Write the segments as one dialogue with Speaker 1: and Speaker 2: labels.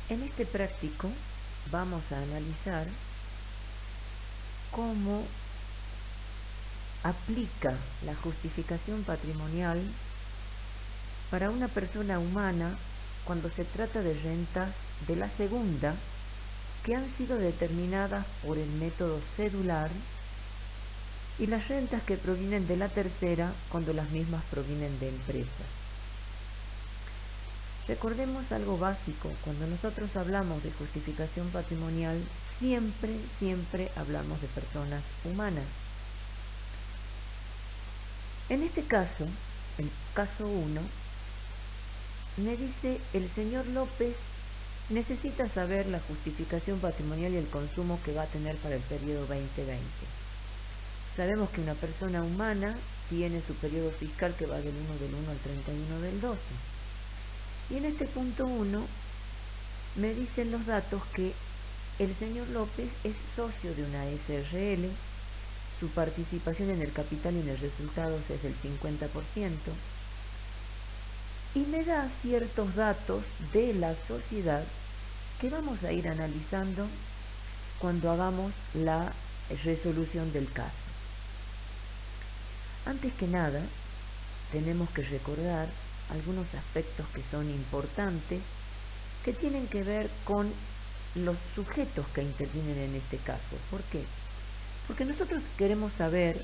Speaker 1: En este práctico vamos a analizar cómo aplica la justificación patrimonial para una persona humana cuando se trata de rentas de la segunda que han sido determinadas por el método cedular y las rentas que provienen de la tercera cuando las mismas provienen de empresas. Recordemos algo básico: cuando nosotros hablamos de justificación patrimonial, siempre hablamos de personas humanas. En este caso, el caso 1, me dice: el señor López necesita saber la justificación patrimonial y el consumo que va a tener para el periodo 2020. Sabemos que una persona humana tiene su periodo fiscal que va del 1 al 31 del 12. Y en este punto 1 me dicen los datos que el señor López es socio de una SRL, su participación en el capital y en el resultados es del 50%, y me da ciertos datos de la sociedad que vamos a ir analizando cuando hagamos la resolución del caso. Antes que nada, tenemos que recordar algunos aspectos que son importantes, que tienen que ver con los sujetos que intervienen en este caso. ¿Por qué? Porque nosotros queremos saber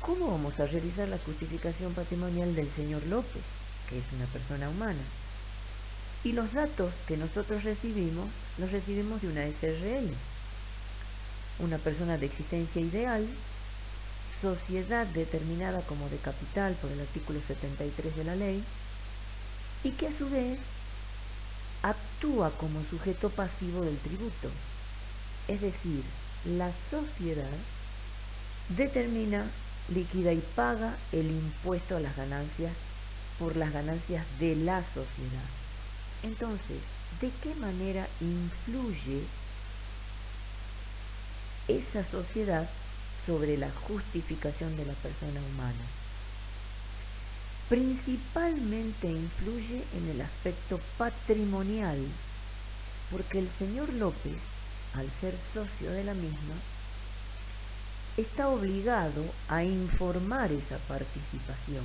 Speaker 1: cómo vamos a realizar la justificación patrimonial del señor López, que es una persona humana. Y los datos que nosotros recibimos, los recibimos de una SRL, una persona de existencia ideal, sociedad determinada como de capital por el artículo 73 de la ley, y que a su vez actúa como sujeto pasivo del tributo. Es decir, la sociedad determina, liquida y paga el impuesto a las ganancias por las ganancias de la sociedad. Entonces, ¿de qué manera influye esa sociedad sobre la justificación de la persona humana? Principalmente influye en el aspecto patrimonial, porque el señor López, al ser socio de la misma, está obligado a informar esa participación,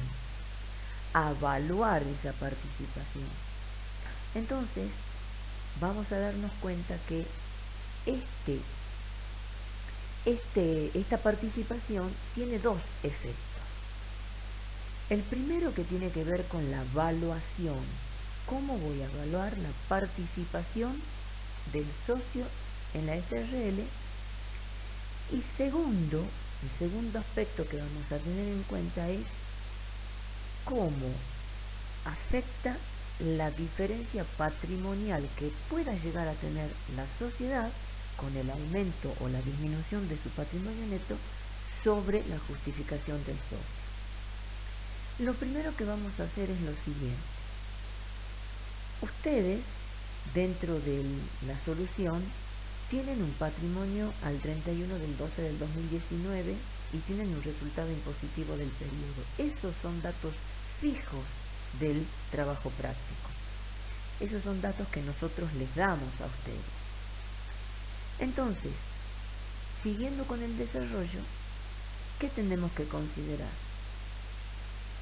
Speaker 1: a evaluar esa participación. Entonces, vamos a darnos cuenta que esta participación tiene dos efectos. El primero, que tiene que ver con la evaluación. ¿Cómo voy a evaluar la participación del socio en la SRL? Y el segundo aspecto que vamos a tener en cuenta es cómo afecta la diferencia patrimonial que pueda llegar a tener la sociedad con el aumento o la disminución de su patrimonio neto sobre la justificación del socio. Lo primero que vamos a hacer es lo siguiente. Ustedes, dentro de la solución, tienen un patrimonio al 31 del 12 del 2019 y tienen un resultado impositivo del periodo. Esos son datos fijos del trabajo práctico. Esos son datos que nosotros les damos a ustedes. Entonces, siguiendo con el desarrollo, ¿qué tenemos que considerar?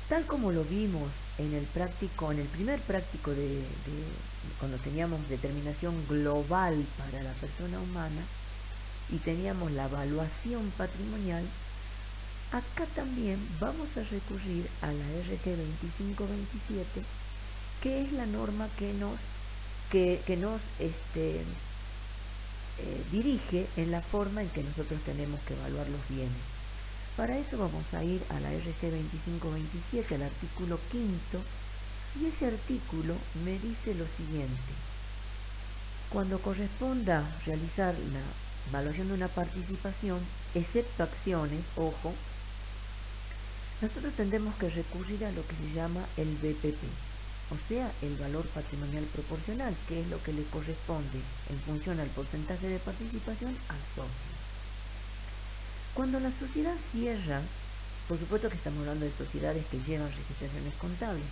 Speaker 1: Tal como lo vimos en el primer práctico cuando teníamos determinación global para la persona humana y teníamos la evaluación patrimonial, acá también vamos a recurrir a la RT 2527, que es la norma que nos dirige en la forma en que nosotros tenemos que evaluar los bienes. Para eso vamos a ir a la RC 2527, al artículo 5, y ese artículo me dice lo siguiente: cuando corresponda realizar la evaluación de una participación, excepto acciones, ojo, nosotros tendremos que recurrir a lo que se llama el BPP, o sea, el valor patrimonial proporcional, que es lo que le corresponde en función al porcentaje de participación al socio. Cuando la sociedad cierra, por supuesto que estamos hablando de sociedades que llevan registraciones contables,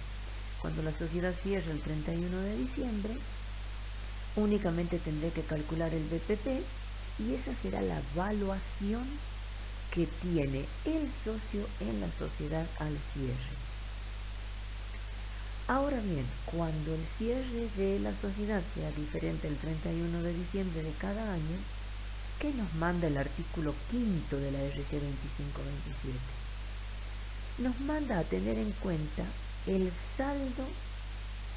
Speaker 1: cuando la sociedad cierra el 31 de diciembre, Únicamente tendré que calcular el BPP y esa será la evaluación que tiene el socio en la sociedad al cierre. Ahora bien, cuando el cierre de la sociedad sea diferente el 31 de diciembre de cada año, ¿qué nos manda el artículo 5 de la RC 2527? Nos manda a tener en cuenta el saldo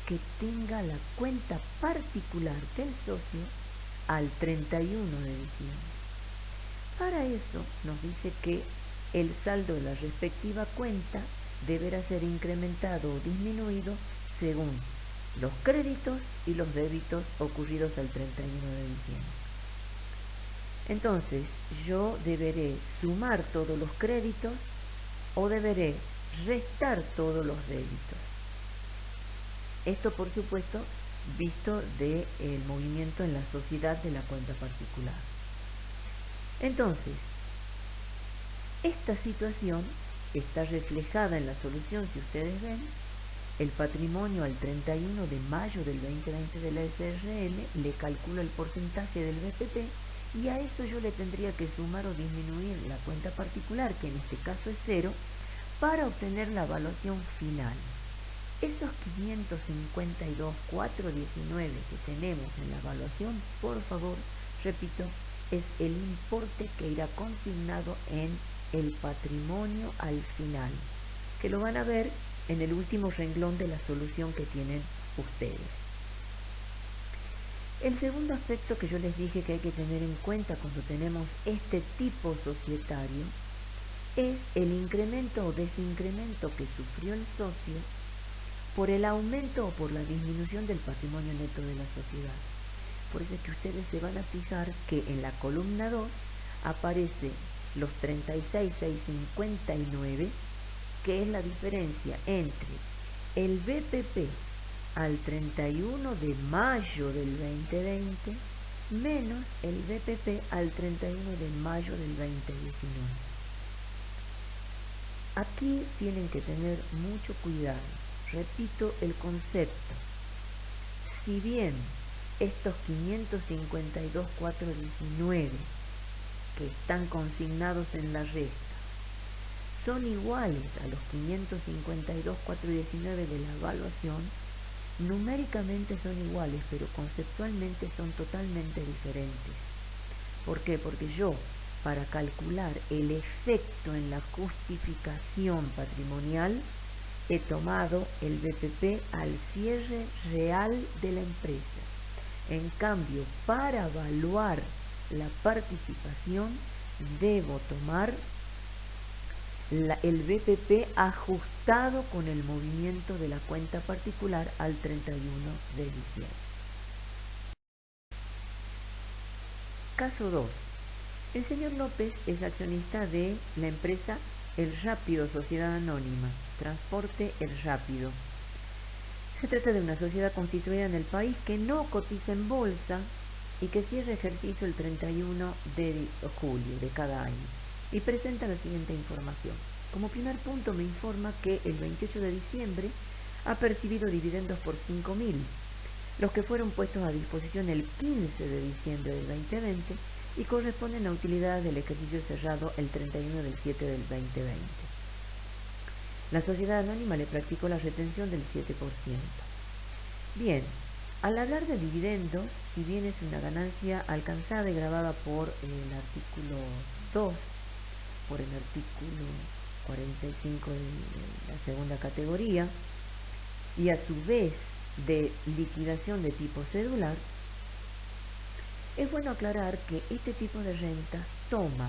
Speaker 1: que tenga la cuenta particular del socio al 31 de diciembre. Para eso nos dice que el saldo de la respectiva cuenta deberá ser incrementado o disminuido según los créditos y los débitos ocurridos al 31 de diciembre. Entonces, yo deberé sumar todos los créditos o deberé restar todos los débitos. Esto, por supuesto, visto del movimiento en la sociedad de la cuenta particular. Entonces, esta situación está reflejada en la solución, si ustedes ven, el patrimonio al 31 de mayo del 2020 de la SRL, le calculo el porcentaje del BPP y a eso yo le tendría que sumar o disminuir la cuenta particular, que en este caso es 0, para obtener la evaluación final. Esos 552.419 que tenemos en la evaluación, por favor, repito, es el importe que irá consignado en el patrimonio al final, que lo van a ver en el último renglón de la solución que tienen ustedes. El segundo aspecto que yo les dije que hay que tener en cuenta cuando tenemos este tipo societario es el incremento o desincremento que sufrió el socio por el aumento o por la disminución del patrimonio neto de la sociedad. Por eso es que ustedes se van a fijar que en la columna 2 aparece los 36.659, que es la diferencia entre el BPP al 31 de mayo del 2020 menos el BPP al 31 de mayo del 2019. Aquí tienen que tener mucho cuidado. Repito el concepto. Si bien estos 552.419 que están consignados en la resta son iguales a los 552.419 de la evaluación, numéricamente son iguales, pero conceptualmente son totalmente diferentes. ¿Por qué? Porque yo, para calcular el efecto en la justificación patrimonial, he tomado el BPP al cierre real de la empresa. En cambio, para evaluar la participación, debo tomar el BPP ajustado con el movimiento de la cuenta particular al 31 de diciembre. Caso 2. El señor López es accionista de la empresa El Rápido, Sociedad Anónima, Transporte El Rápido. Se trata de una sociedad constituida en el país que no cotiza en bolsa y que cierra ejercicio el 31 de julio de cada año y presenta la siguiente información. Como primer punto me informa que el 28 de diciembre ha percibido dividendos por 5.000, los que fueron puestos a disposición el 15 de diciembre del 2020 y corresponden a utilidades del ejercicio cerrado el 31 del 7 del 2020. La sociedad anónima le practicó la retención del 7%. Bien, al hablar de dividendos, si bien es una ganancia alcanzada y grabada por el artículo 2, por el artículo 45 de la segunda categoría, y a su vez de liquidación de tipo cedular, es bueno aclarar que este tipo de renta toma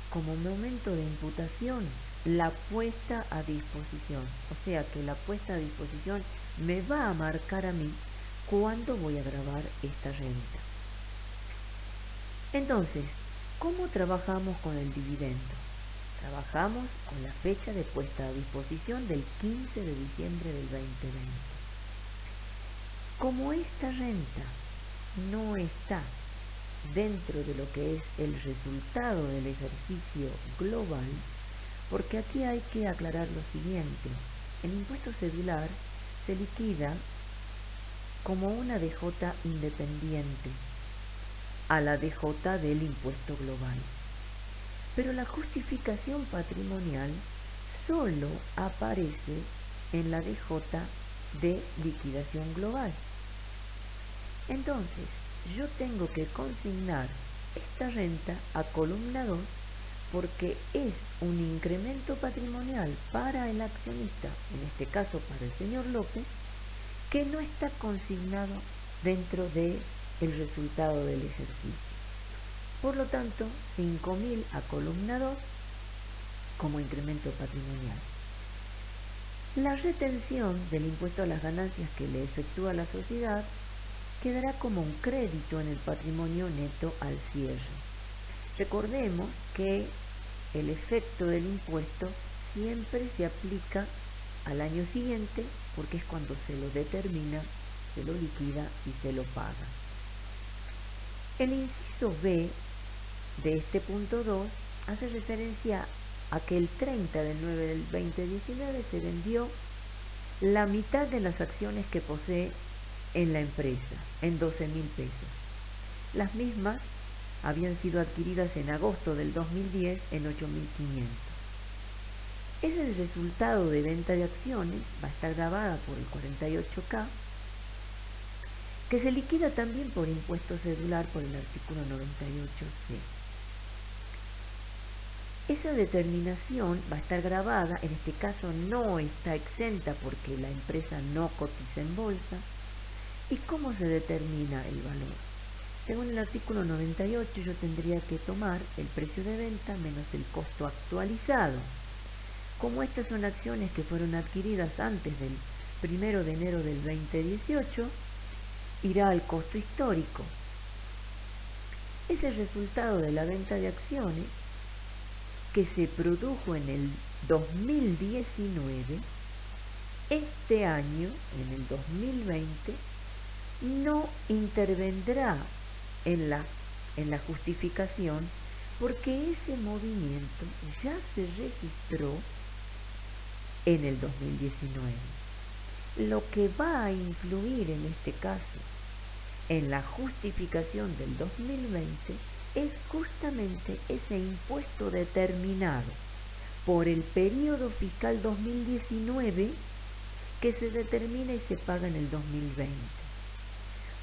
Speaker 1: como momento de imputación la puesta a disposición. O sea que la puesta a disposición me va a marcar a mí cuándo voy a grabar esta renta. Entonces, ¿cómo trabajamos con el dividendo? Trabajamos con la fecha de puesta a disposición del 15 de diciembre del 2020. Como esta renta no está dentro de lo que es el resultado del ejercicio global, porque aquí hay que aclarar lo siguiente: el impuesto cedular se liquida como una DJ independiente a la DJ del impuesto global. Pero la justificación patrimonial solo aparece en la DJ de liquidación global. Entonces, yo tengo que consignar esta renta a columna 2 porque es un incremento patrimonial para el accionista, en este caso para el señor López, que no está consignado dentro del resultado del ejercicio. Por lo tanto, 5.000 a columna 2 como incremento patrimonial. La retención del impuesto a las ganancias que le efectúa la sociedad quedará como un crédito en el patrimonio neto al cierre. Recordemos que el efecto del impuesto siempre se aplica al año siguiente porque es cuando se lo determina, se lo liquida y se lo paga. El inciso B de este punto 2 hace referencia a que el 30 de 9 del 2019 se vendió la mitad de las acciones que posee en la empresa, en 12.000 pesos. Las mismas habían sido adquiridas en agosto del 2010 en 8.500. Es el resultado de venta de acciones, va a estar grabada por el 48K, que se liquida también por impuesto cedular por el artículo 98C. Esa determinación va a estar grabada, en este caso no está exenta porque la empresa no cotiza en bolsa. ¿Y cómo se determina el valor? Según el artículo 98 yo tendría que tomar el precio de venta menos el costo actualizado. Como estas son acciones que fueron adquiridas antes del 1 de enero del 2018, irá al costo histórico. Es el resultado de la venta de acciones que se produjo en el 2019, este año, en el 2020, no intervendrá en la justificación porque ese movimiento ya se registró en el 2019. Lo que va a influir en este caso en la justificación del 2020 es justamente ese impuesto determinado por el periodo fiscal 2019 que se determina y se paga en el 2020.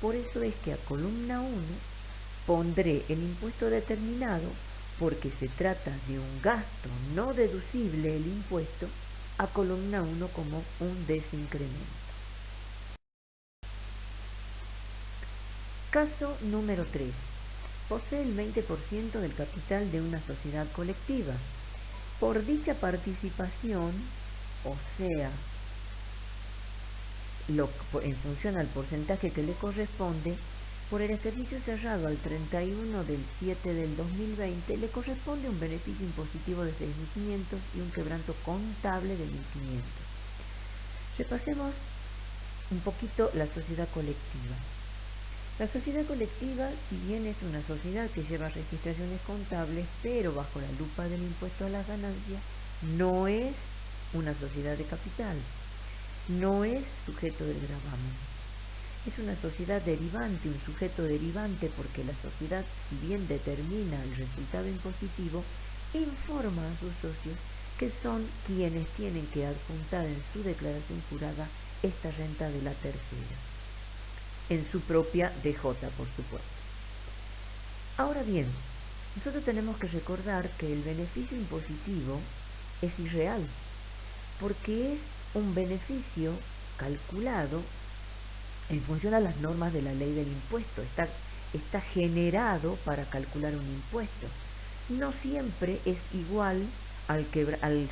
Speaker 1: Por eso es que a columna 1 pondré el impuesto determinado porque se trata de un gasto no deducible el impuesto, a columna 1 como un desincremento. Caso número 3. Posee el 20% del capital de una sociedad colectiva. Por dicha participación, o sea, en función al porcentaje que le corresponde, por el ejercicio cerrado al 31 del 7 del 2020, le corresponde un beneficio impositivo de 6.500 y un quebranto contable de 1.500. Repasemos un poquito la sociedad colectiva. La sociedad colectiva, si bien es una sociedad que lleva registraciones contables, pero bajo la lupa del impuesto a las ganancias, no es una sociedad de capital, no es sujeto del gravamen. Es una sociedad derivante, un sujeto derivante, porque la sociedad, si bien determina el resultado impositivo, informa a sus socios que son quienes tienen que adjuntar en su declaración jurada esta renta de la tercera, en su propia DJ, por supuesto. Ahora bien, nosotros tenemos que recordar que el beneficio impositivo es irreal, porque es un beneficio calculado en función a las normas de la ley del impuesto, está generado para calcular un impuesto. No siempre es igual al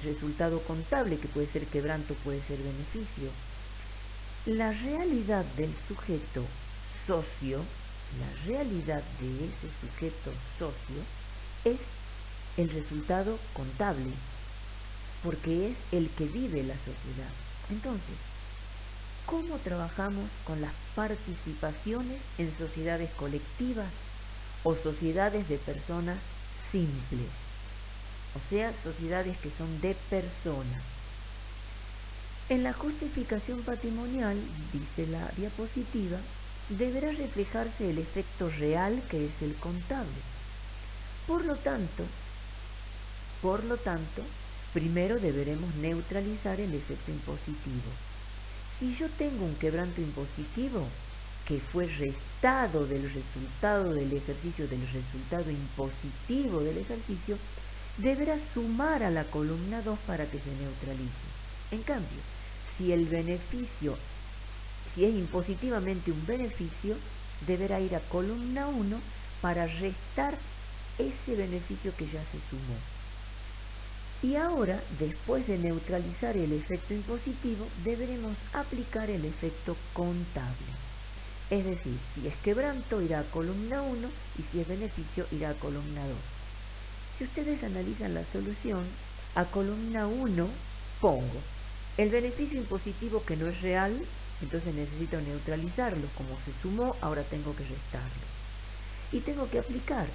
Speaker 1: resultado contable, que puede ser quebranto, puede ser beneficio. La realidad del sujeto socio, la realidad de ese sujeto socio, es el resultado contable, porque es el que vive la sociedad. Entonces, ¿cómo trabajamos con las participaciones en sociedades colectivas o sociedades de personas simples? O sea, sociedades que son de personas. En la justificación patrimonial, dice la diapositiva, deberá reflejarse el efecto real que es el contable. Por lo tanto, primero deberemos neutralizar el efecto impositivo. Si yo tengo un quebranto impositivo que fue restado del resultado del ejercicio, del resultado impositivo del ejercicio, deberá sumar a la columna 2 para que se neutralice. En cambio, si el beneficio, si es impositivamente un beneficio, deberá ir a columna 1 para restar ese beneficio que ya se sumó. Y ahora, después de neutralizar el efecto impositivo, deberemos aplicar el efecto contable. Es decir, si es quebranto, irá a columna 1 y si es beneficio, irá a columna 2. Si ustedes analizan la solución, a columna 1 pongo el beneficio impositivo que no es real, entonces necesito neutralizarlo. Como se sumó, ahora tengo que restarlo. Y tengo que aplicar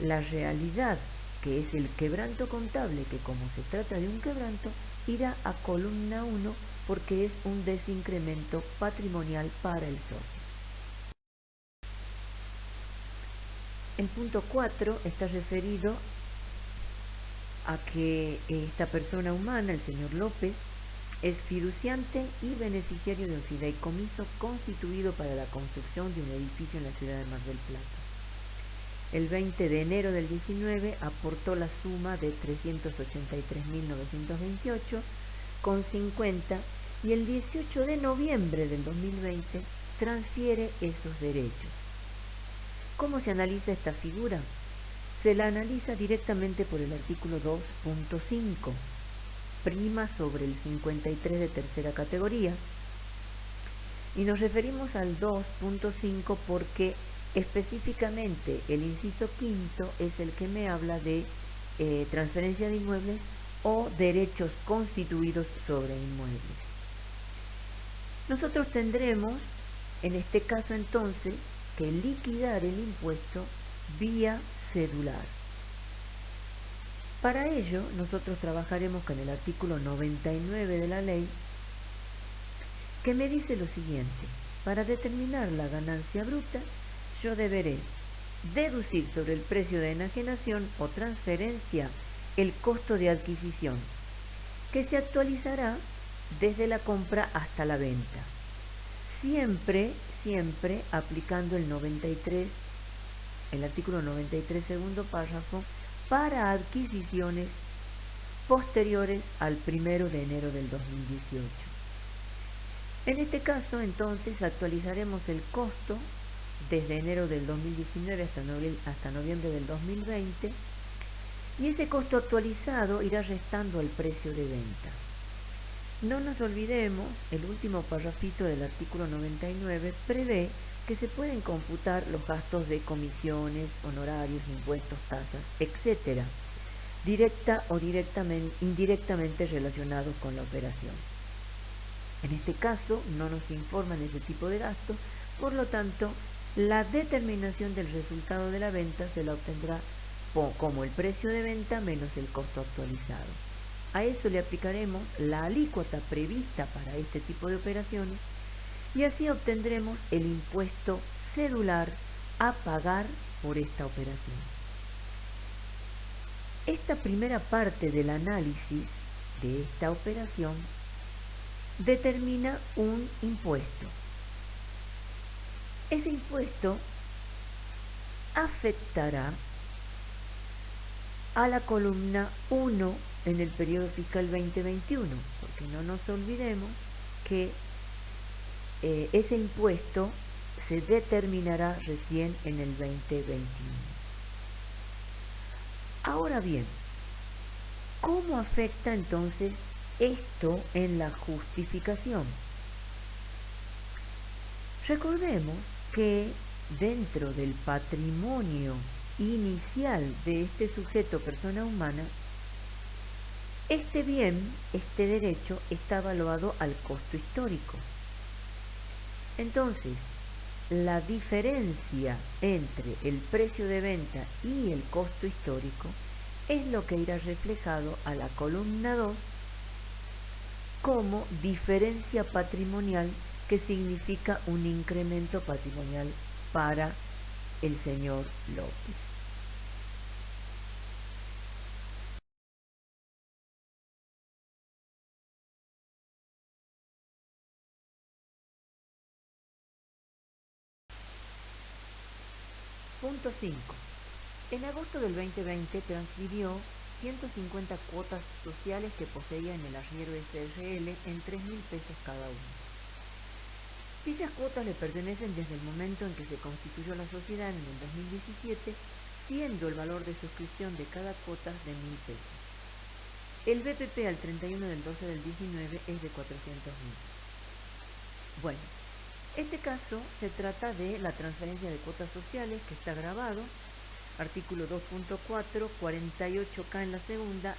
Speaker 1: la realidad, que es el quebranto contable, que como se trata de un quebranto, irá a columna 1 porque es un desincremento patrimonial para el socio. El punto 4 está referido a que esta persona humana, el señor López, es fiduciante y beneficiario de un fideicomiso constituido para la construcción de un edificio en la ciudad de Mar del Plata. El 20 de enero del 19 aportó la suma de 383.928,50 y el 18 de noviembre del 2020 transfiere esos derechos. ¿Cómo se analiza esta figura? Se la analiza directamente por el artículo 2.5, prima sobre el 53 de tercera categoría, y nos referimos al 2.5 porque específicamente el inciso quinto es el que me habla de transferencia de inmuebles o derechos constituidos sobre inmuebles. Nosotros tendremos, en este caso entonces, que liquidar el impuesto vía cedular. Para ello, nosotros trabajaremos con el artículo 99 de la ley, que me dice lo siguiente: para determinar la ganancia bruta, yo deberé deducir sobre el precio de enajenación o transferencia el costo de adquisición, que se actualizará desde la compra hasta la venta, siempre aplicando el artículo 93 segundo párrafo para adquisiciones posteriores al 1 de enero del 2018. En este caso, entonces, actualizaremos el costo desde enero del 2019 hasta noviembre del 2020, y ese costo actualizado irá restando al precio de venta. No nos olvidemos, el último párrafito del artículo 99 prevé que se pueden computar los gastos de comisiones, honorarios, impuestos, tasas, etc., directa o indirectamente relacionados con la operación. En este caso no nos informan ese tipo de gastos, por lo tanto, la determinación del resultado de la venta se la obtendrá como el precio de venta menos el costo actualizado. A eso le aplicaremos la alícuota prevista para este tipo de operaciones y así obtendremos el impuesto cedular a pagar por esta operación. Esta primera parte del análisis de esta operación determina un impuesto. Ese impuesto afectará a la columna 1 en el periodo fiscal 2021, porque no nos olvidemos que ese impuesto se determinará recién en el 2021. Ahora bien, ¿cómo afecta entonces esto en la justificación? Recordemos que dentro del patrimonio inicial de este sujeto persona humana, este bien, este derecho, está evaluado al costo histórico. Entonces, la diferencia entre el precio de venta y el costo histórico es lo que irá reflejado a la columna 2 como diferencia patrimonial, que significa un incremento patrimonial para el señor López. Punto 5. En agosto del 2020 transfirió 150 cuotas sociales que poseía en el arriero SRL en 3.000 pesos cada una. Dichas cuotas le pertenecen desde el momento en que se constituyó la sociedad en el 2017, siendo el valor de suscripción de cada cuota de 1.000 pesos. El BPP al 31 del 12 del 19 es de 400.000. Bueno, este caso se trata de la transferencia de cuotas sociales, que está grabado, artículo 2.4, 48K en la segunda,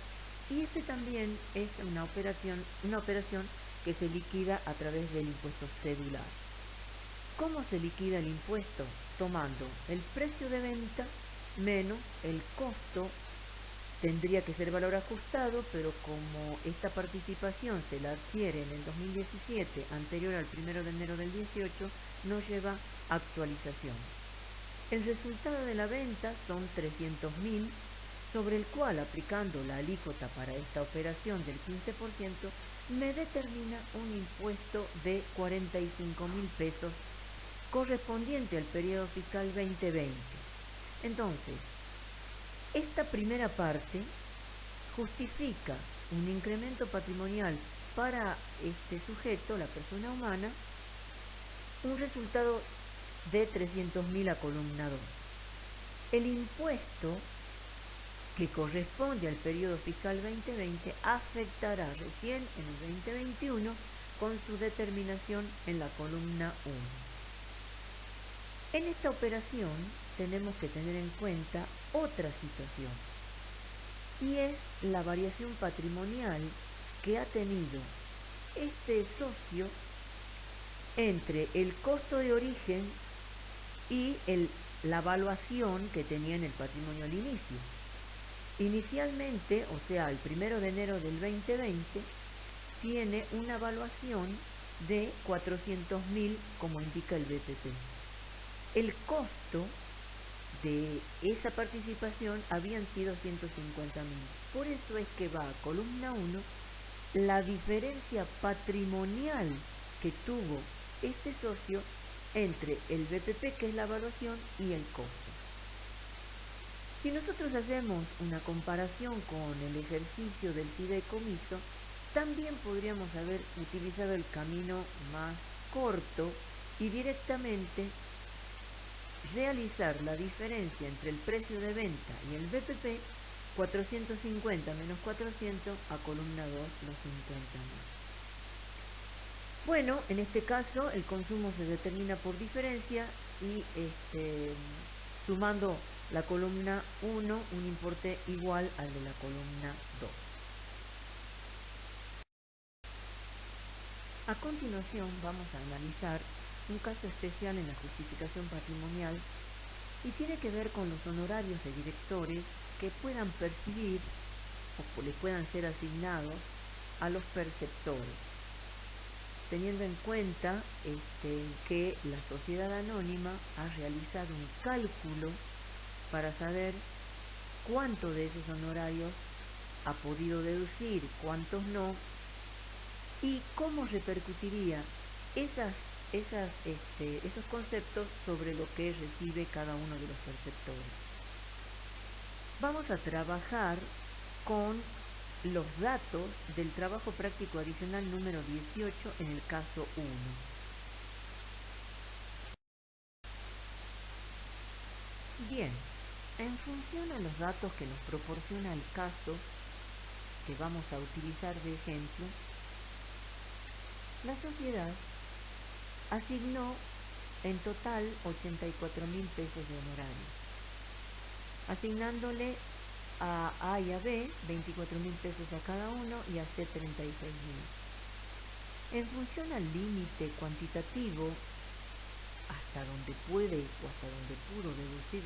Speaker 1: y este también es una operación que se liquida a través del impuesto cedular. ¿Cómo se liquida el impuesto? Tomando el precio de venta menos el costo. Tendría que ser valor ajustado, pero como esta participación se la adquiere en el 2017, anterior al 1 de enero del 18, no lleva actualización. El resultado de la venta son 300.000, sobre el cual, aplicando la alícuota para esta operación del 15%, me determina un impuesto de 45.000 pesos correspondiente al periodo fiscal 2020. Entonces, esta primera parte justifica un incremento patrimonial para este sujeto, la persona humana, un resultado de 300.000 a columna 2. El impuesto que corresponde al periodo fiscal 2020 afectará recién en el 2021 con su determinación en la columna 1. En esta operación tenemos que tener en cuenta otra situación, y es la variación patrimonial que ha tenido este socio entre el costo de origen y la evaluación que tenía en el patrimonio al inicio. Inicialmente, o sea, el 1 de enero del 2020, tiene una evaluación de 400.000, como indica el BPP. El costo de esa participación habían sido 150.000. Por eso es que va a columna 1 la diferencia patrimonial que tuvo este socio entre el BPP, que es la evaluación, y el costo. Si nosotros hacemos una comparación con el ejercicio del fideicomiso, también podríamos haber utilizado el camino más corto y directamente realizar la diferencia entre el precio de venta y el BPP, 450 menos 400, a columna 2, los 50.000. Bueno, en este caso el consumo se determina por diferencia y sumando la columna 1, un importe igual al de la columna 2. A continuación vamos a analizar un caso especial en la justificación patrimonial, y tiene que ver con los honorarios de directores que puedan percibir o le puedan ser asignados a los perceptores, teniendo en cuenta que la sociedad anónima ha realizado un cálculo para saber cuánto de esos honorarios ha podido deducir, cuántos no, y cómo repercutiría esos conceptos sobre lo que recibe cada uno de los perceptores. Vamos a trabajar con los datos del trabajo práctico adicional número 18 en el caso 1. Bien, en función a los datos que nos proporciona el caso que vamos a utilizar de ejemplo, la sociedad asignó en total 84.000 pesos de honorario, asignándole a A y a B 24.000 pesos a cada uno y a C 36.000. En función al límite cuantitativo hasta donde puede o hasta donde pudo deducir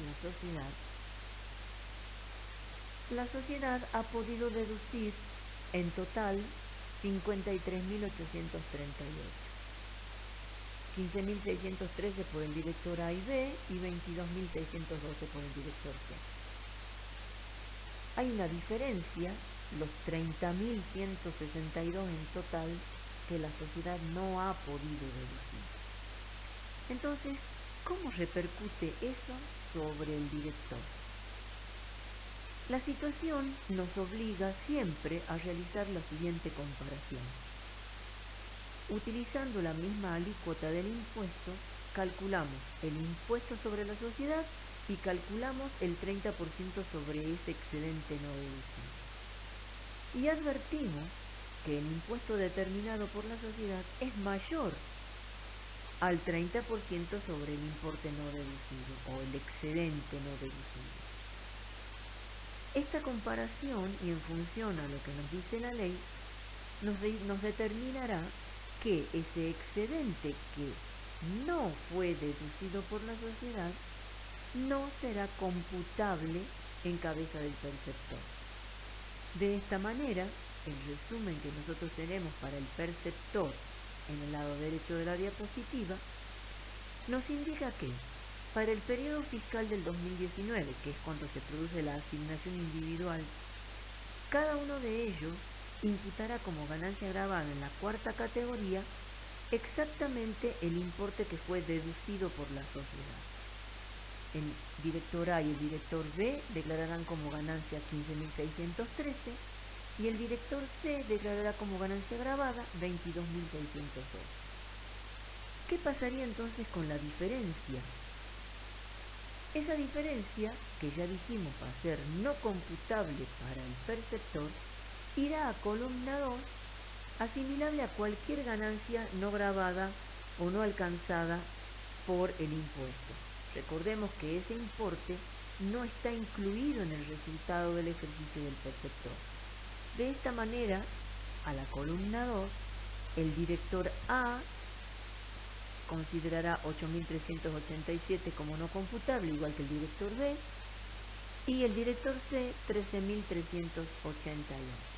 Speaker 1: la sociedad ha podido deducir en total 53.838. 15.613 por el director A y B y 22.612 por el director C. Hay una diferencia, los 30.162 en total, que la sociedad no ha podido deducir. Entonces, ¿cómo repercute eso sobre el director? La situación nos obliga siempre a realizar la siguiente comparación. Utilizando la misma alícuota del impuesto, calculamos el impuesto sobre la sociedad y calculamos el 30% sobre ese excedente no deducible. Y advertimos que el impuesto determinado por la sociedad es mayor al 30% sobre el importe no deducido o el excedente no deducido. Esta comparación, y en función a lo que nos dice la ley, nos determinará que ese excedente que no fue deducido por la sociedad no será computable en cabeza del perceptor. De esta manera, el resumen que nosotros tenemos para el perceptor en el lado derecho de la diapositiva nos indica que para el periodo fiscal del 2019, que es cuando se produce la asignación individual, cada uno de ellos imputará como ganancia gravada en la cuarta categoría exactamente el importe que fue deducido por la sociedad. El director A y el director B declararán como ganancia 15.613 y el director C declarará como ganancia gravada 22.612. ¿Qué pasaría entonces con la diferencia? Esa diferencia, que ya dijimos va a ser no computable para el perceptor, irá a columna 2, asimilable a cualquier ganancia no gravada o no alcanzada por el impuesto. Recordemos que ese importe no está incluido en el resultado del ejercicio del perceptor. De esta manera, a la columna 2, el director A considerará 8.387 como no computable, igual que el director B, y el director C 13.388.